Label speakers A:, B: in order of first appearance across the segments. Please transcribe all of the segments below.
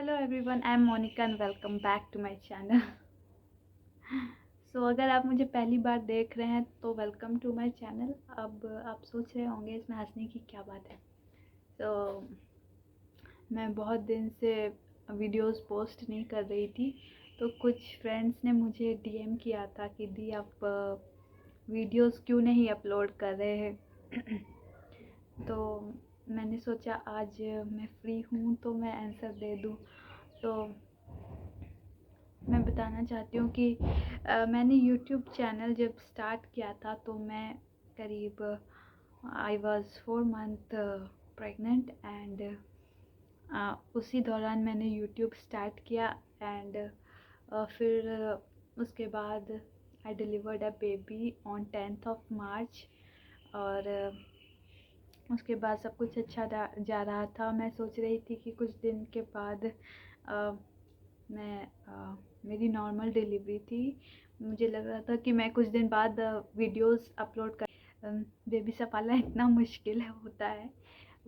A: Hello everyone, I am Monika and welcome back to my channel. So अगर आप मुझे पहली बार देख रहे हैं तो वेलकम टू माय चैनल। अब आप सोच रहे होंगे इसमें हंसने की क्या बात है। तो मैं बहुत दिन से वीडियोस पोस्ट नहीं कर रही थी, तो कुछ फ्रेंड्स ने मुझे डीएम किया था कि दी आप वीडियोस क्यों नहीं अपलोड कर रहे हैं। तो मैंने सोचा आज मैं फ्री हूँ तो मैं आंसर दे दूँ। तो मैं बताना चाहती हूँ कि मैंने यूट्यूब चैनल जब स्टार्ट किया था तो मैं करीब I was 4 month pregnant and उसी दौरान मैंने यूट्यूब स्टार्ट किया एंड फिर उसके बाद आई delivered a baby on 10th of March. और उसके बाद सब कुछ अच्छा जा रहा था। मैं सोच रही थी कि कुछ दिन के बाद मेरी नॉर्मल डिलीवरी थी। मुझे लग रहा था कि मैं कुछ दिन बाद वीडियोस अपलोड कर। बेबी संभालना इतना मुश्किल होता है,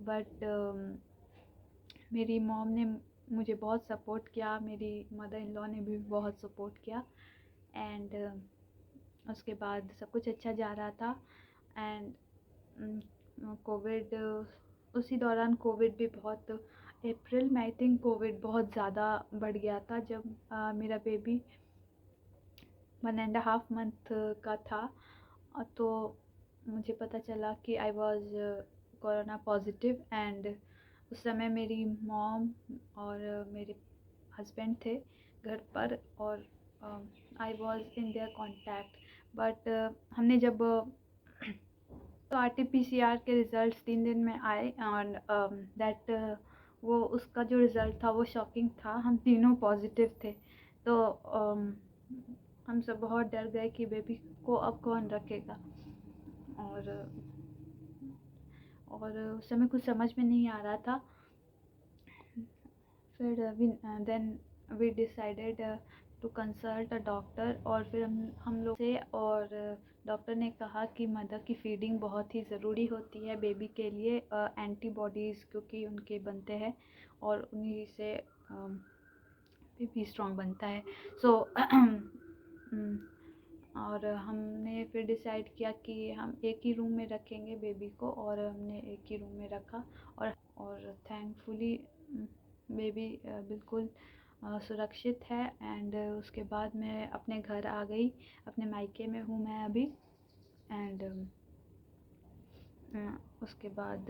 A: बट मेरी मॉम ने मुझे बहुत सपोर्ट किया, मेरी मदर इन लॉ ने भी बहुत सपोर्ट किया एंड उसके बाद सब कुछ अच्छा जा रहा था। एंड कोविड, उसी दौरान कोविड भी बहुत, अप्रैल में आई थिंक कोविड बहुत ज़्यादा बढ़ गया था जब मेरा बेबी 1.5 मंथ का था। तो मुझे पता चला कि I was corona positive and उस समय मेरी मॉम और मेरे हस्बैंड थे घर पर और I was in their contact. But हमने जब तो RT-PCR के रिज़ल्ट 3 दिन में आए और दैट वो उसका जो रिज़ल्ट था वो शॉकिंग था। हम तीनों पॉजिटिव थे। तो हम सब बहुत डर गए कि बेबी को अब कौन रखेगा। और उस समय कुछ समझ में नहीं आ रहा था। फिर then we decided to consult a doctor और फिर हम लोग से, और डॉक्टर ने कहा कि मदर की फीडिंग बहुत ही ज़रूरी होती है बेबी के लिए, एंटीबॉडीज़ क्योंकि उनके बनते हैं और उन्हीं से बेबी स्ट्रॉन्ग बनता है। सो और हमने फिर डिसाइड किया कि हम एक ही रूम में रखेंगे बेबी को, और हमने एक ही रूम में रखा। और थैंकफुली बेबी बिल्कुल सुरक्षित है। एंड उसके बाद मैं अपने घर आ गई, अपने मायके में हूँ मैं अभी। एंड उसके बाद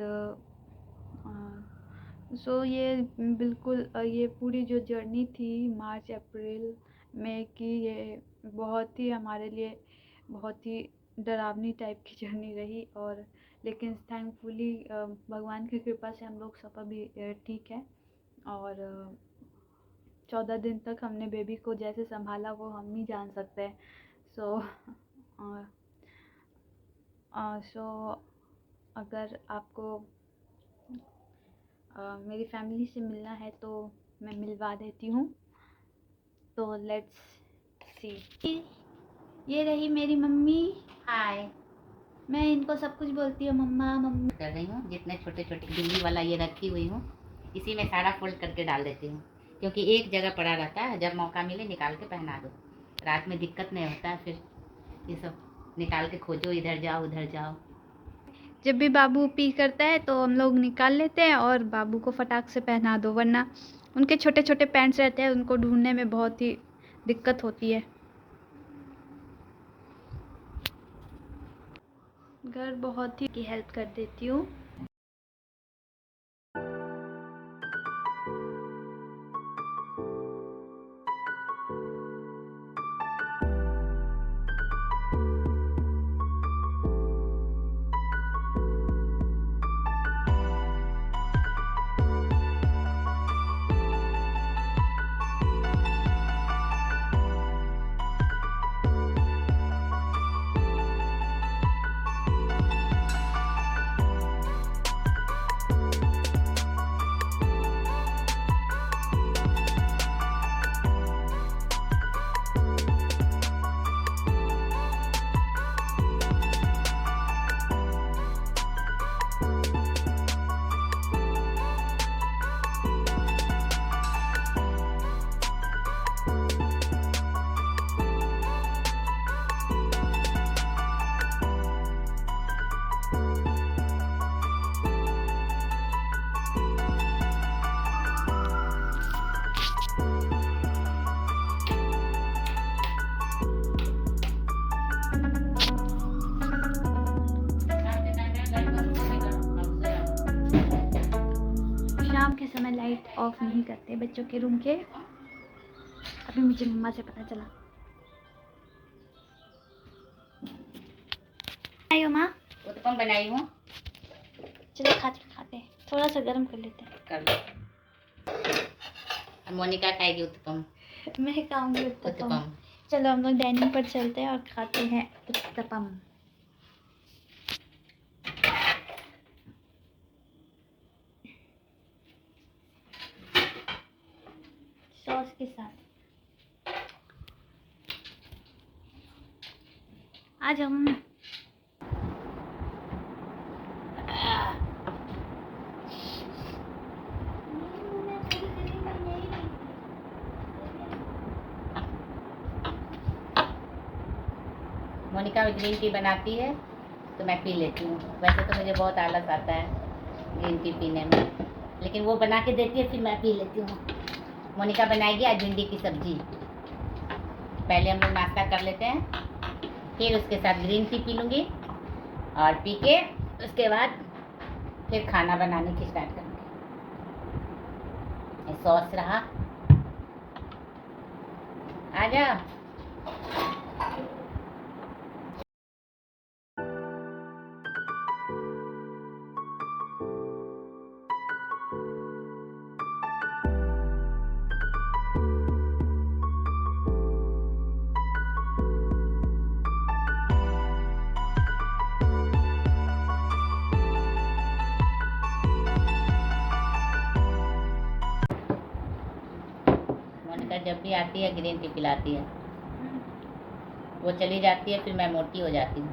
A: सो ये बिल्कुल ये पूरी जो जर्नी थी मार्च अप्रैल में की, ये बहुत ही हमारे लिए बहुत ही डरावनी टाइप की जर्नी रही। और लेकिन थैंकफुली भगवान की कृपा से हम लोग सब अभी ठीक है। और 14 दिन तक हमने बेबी को जैसे संभाला वो हम ही जान सकते हैं। सो अगर आपको मेरी फैमिली से मिलना है तो मैं मिलवा देती हूँ। तो लेट्स सी। ये रही मेरी मम्मी।
B: हाय।
A: मैं इनको सब कुछ बोलती हूँ मम्मा मम्मी
B: कर रही हूँ, जितने छोटे छोटे दिल्ली वाला ये रखी हुई हूँ, इसी में सारा फोल्ड करके डाल देती हूँ, क्योंकि एक जगह पड़ा रहता है, जब मौका मिले निकाल के पहना दो। रात में दिक्कत नहीं होता है, फिर ये सब निकाल के खोजो, इधर जाओ उधर जाओ।
A: जब भी बाबू पी करता है तो हम लोग निकाल लेते हैं और बाबू को फटाक से पहना दो, वरना उनके छोटे छोटे पैंट्स रहते हैं, उनको ढूंढने में बहुत ही दिक्कत होती है। घर बहुत ही हेल्प कर देती हूँ। ऑफ नहीं करते बच्चों के रूम के। अभी मुझे मम्मा से पता चला। आयो माँ,
B: उत्पम बनाई हूँ।
A: चलो खाते थोड़ा सा गर्म कर लेते हैं।
B: कर लो। मोनिका खाएगी उत्पम।
A: मैं खाऊंगी उत्तपम।
B: उत्पम।
A: चलो हम लोग डाइनिंग पर चलते हैं और खाते हैं उत्तपम। सॉस के साथ। आ जाओ मम्मी।
B: मोनिका ग्रीन टी बनाती है तो मैं पी लेती हूँ। वैसे तो मुझे बहुत आलस आता है ग्रीन टी पीने में, लेकिन वो बना के देती है फिर मैं पी लेती हूँ। मोनिका बनाएगी आज भिंडी की सब्जी। पहले हम लोग नाश्ता कर लेते हैं, फिर उसके साथ ग्रीन टी पी लूँगी और पी के उसके बाद फिर खाना बनाने की स्टार्ट करूँगी। सॉस रहा, आ जा। मोनिका जब भी आती है ग्रीन टी पिलाती है। वो चली जाती है फिर मैं मोटी हो जाती हूँ।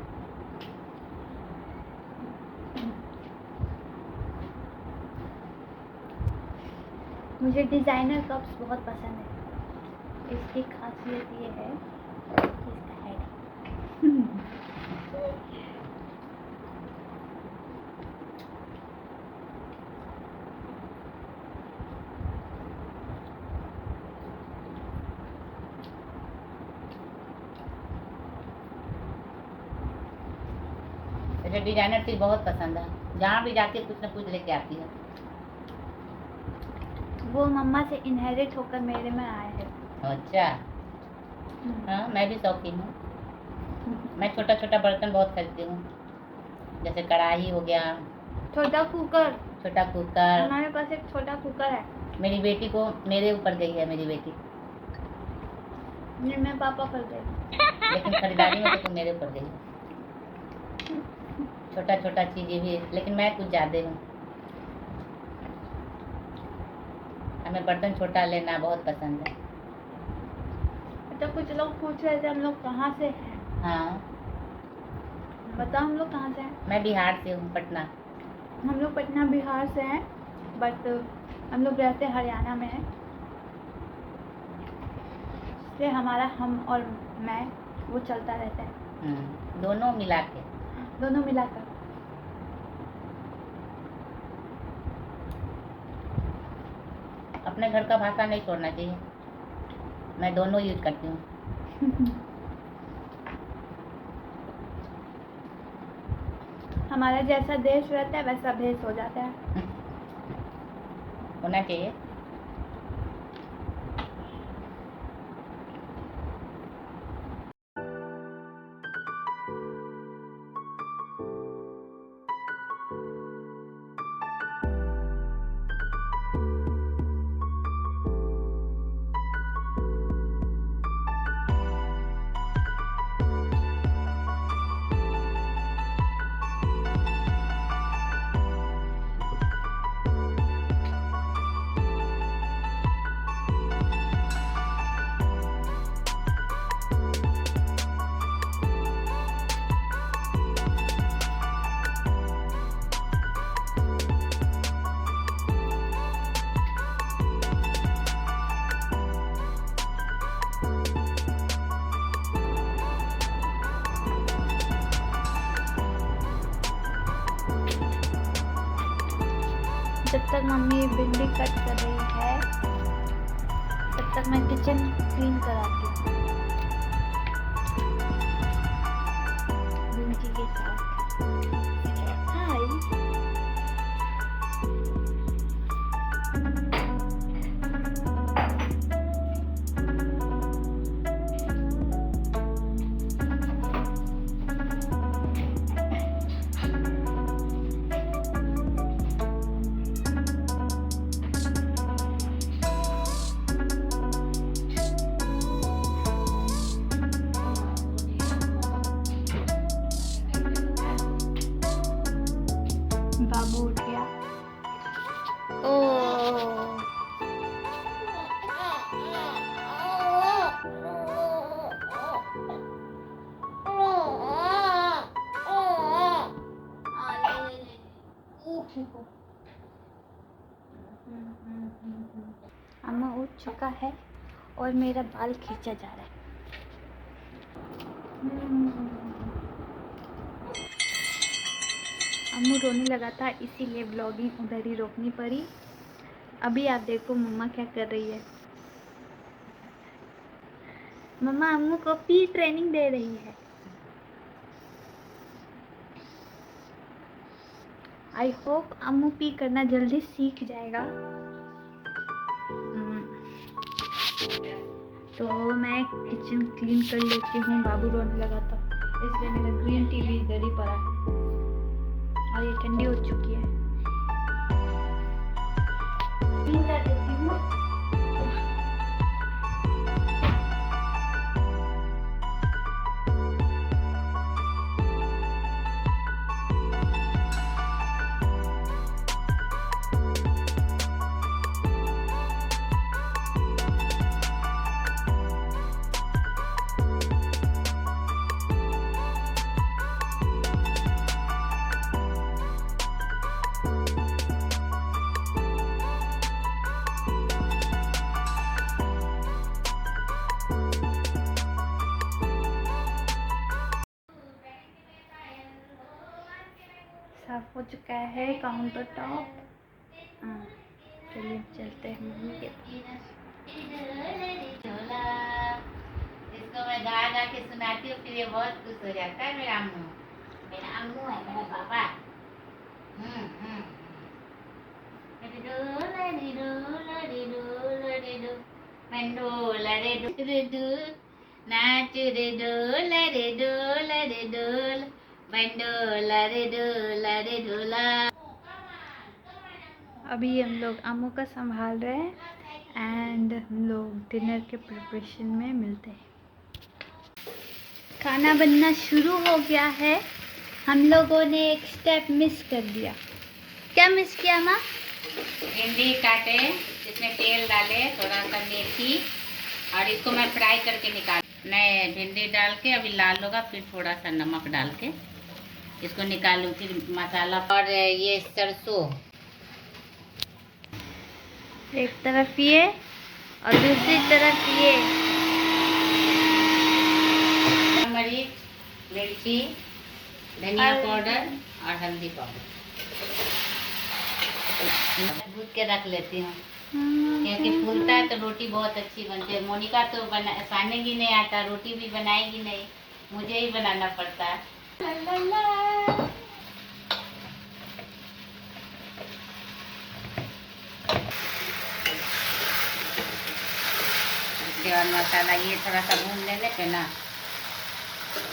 A: मुझे डिज़ाइनर कप्स बहुत पसंद है। इसकी खासियत ये है कि इसका हेड
B: मुझे डिजाइनर चीज बहुत पसंद है। जहाँ भी जाती है कुछ ना कुछ लेके आती है।
A: वो मम्मा से इनहेरिट होकर मेरे में आया है।
B: अच्छा। हाँ, मैं भी शौकीन हूँ। मैं छोटा छोटा बर्तन बहुत खरीदती हूँ, जैसे कढ़ाई हो गया,
A: छोटा कुकर। हमारे पास एक छोटा कुकर है।
B: मेरी बेटी को मेरे ऊपर गई है मेरी बेटी,
A: मैं पापा पर गई,
B: लेकिन खरीदारी में तो मेरे ऊपर गई। छोटा छोटा चीजें भी, लेकिन मैं कुछ ज्यादा हूँ। हमें बर्तन छोटा लेना बहुत पसंद है।
A: तो कुछ लोग पूछ रहे थे हम लोग कहाँ से हैं।
B: हाँ,
A: बताओ हम लोग कहाँ से हैं।
B: मैं बिहार से हूँ, पटना।
A: हम लोग पटना बिहार से हैं, बट हम लोग रहते हरियाणा में हैं। इसलिए हमारा हम और मैं वो चलता रहता है।
B: दोनों मिला के,
A: दोनों मिलाकर।
B: अपने घर का भाषा नहीं छोड़ना चाहिए। मैं दोनों यूज करती हूँ।
A: हमारा जैसा देश रहता है वैसा भेष हो जाता है।
B: होना चाहिए।
A: जब तक मम्मी भिंडी कट कर रही है तब तक मैं किचन क्लीन कराती हूँ भिंडी के साथ। हाय। बाबू उठ गया। ओ अम्मा उठ चुका है और मेरा बाल खींचा जा रहा है। अम्मू रोने लगा था, इसीलिए व्लॉगिंग उधर ही रोकनी पड़ी। अभी आप देखो मम्मा क्या कर रही है। मम्मा अम्मू को पी ट्रेनिंग दे रही है। आई होप अम्मू पी करना जल्दी सीख जाएगा। तो मैं किचन क्लीन कर लेती हूँ, बाबू रोने लगा था इसलिए मेरा ग्रीन टी भी इधर ही पड़ा है और ये ठंडी हो चुकी है। क्लीन कर देती हूँ। साफ हो चुका है काउंटर टॉप। चलिए चलते हैं मम्मी के पास।
B: इसको मैं गा गा के सुनाती हूँ, फिर ये बहुत खुश हो जाता है। मेरा अम्मू है मेरा पापा। नाच रे डोला रे डोला रे डोल, बंडोला रे डोला रे डोला।
A: अभी हम लोग अम्मू का संभाल रहे हैं एंड हम लोग डिनर के प्रिपरेशन में मिलते हैं। खाना बनना शुरू हो गया है। हम लोगों ने एक स्टेप मिस कर दिया। क्या मिस किया माँ?
B: भिंडी काटे, इसमें तेल डाले, थोड़ा सा मेथी, और इसको मैं फ्राई करके निकाल। मैं भिंडी डाल के अभी लाल होगा, फिर थोड़ा सा नमक डाल के इसको निकालूँ, फिर मसाला। और ये सरसों
A: एक तरफ ये और दूसरी तरफ ये।
B: मरीच, मिर्ची, धनिया पाउडर और हल्दी पाउडर भून के रख लेती हूँ, क्योंकि फूलता है तो रोटी बहुत अच्छी बनती है। मोनिका तो सानेगी नहीं आता, रोटी भी बनाएगी नहीं, मुझे ही बनाना पड़ता है। इसके बाद मसाला ये थोड़ा सा भून लेने पे ना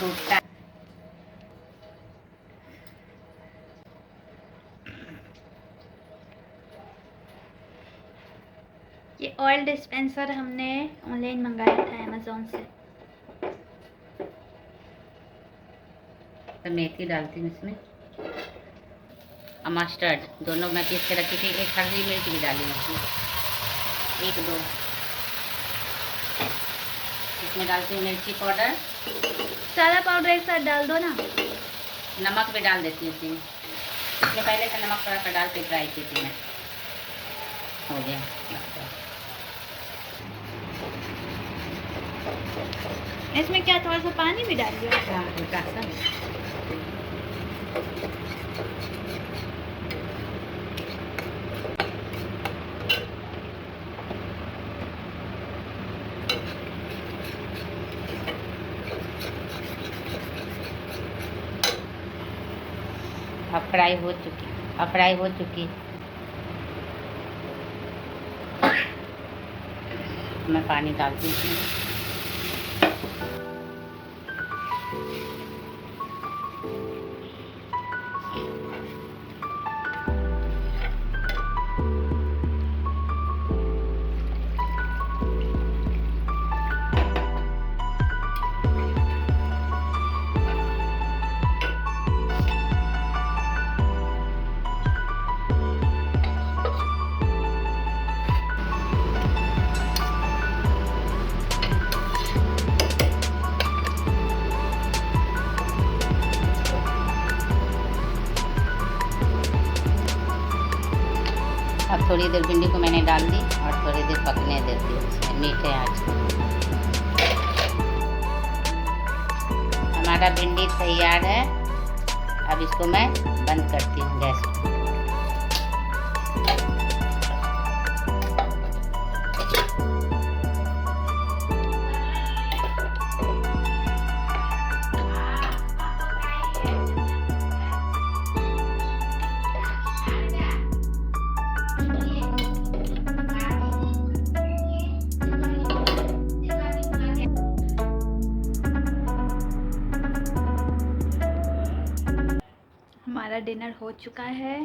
B: टूटता।
A: ये ऑयल डिस्पेंसर हमने ऑनलाइन मंगाया था अमेज़न से।
B: तो मेथी डालती हूँ इसमें और मस्टर्ड, दोनों मैं पीस के रखी थी। एक हल्दी मिर्च भी डाली इसमें, एक दो। इसमें डालती हूँ मिर्ची पाउडर,
A: सारा पाउडर एक साथ डाल दो ना।
B: नमक भी डाल देती हूँ इसमें। इसमें पहले से नमक थोड़ा सा डाल के फ्राई की थी मैं। हो गया।
A: इसमें क्या थोड़ा सा पानी भी डाल दिया?
B: हल्का सा। अब फ्राई हो चुकी। मैं पानी डालती हूँ इसमें। थोड़ी देर भिंडी को मैंने डाल दी और थोड़ी देर पकने देती हूँ उसमें मीठे आंच पे। हमारा भिंडी तैयार है। अब इसको मैं बंद करती हूँ गैस को।
A: हमारा डिनर हो चुका है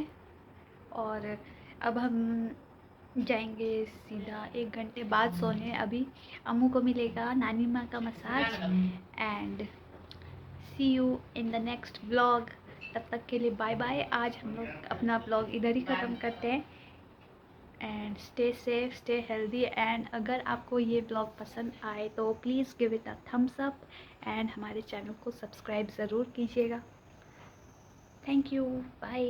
A: और अब हम जाएंगे सीधा 1 घंटे बाद सोने। अभी अम्मू को मिलेगा नानी माँ का massage and see you in the next vlog. तब तक के लिए बाय बाय। आज हम लोग अपना व्लॉग इधर ही ख़त्म करते हैं and stay safe, stay healthy. And अगर आपको ये व्लॉग पसंद आए तो please give it a thumbs up and हमारे चैनल को सब्सक्राइब ज़रूर कीजिएगा। Thank you, bye.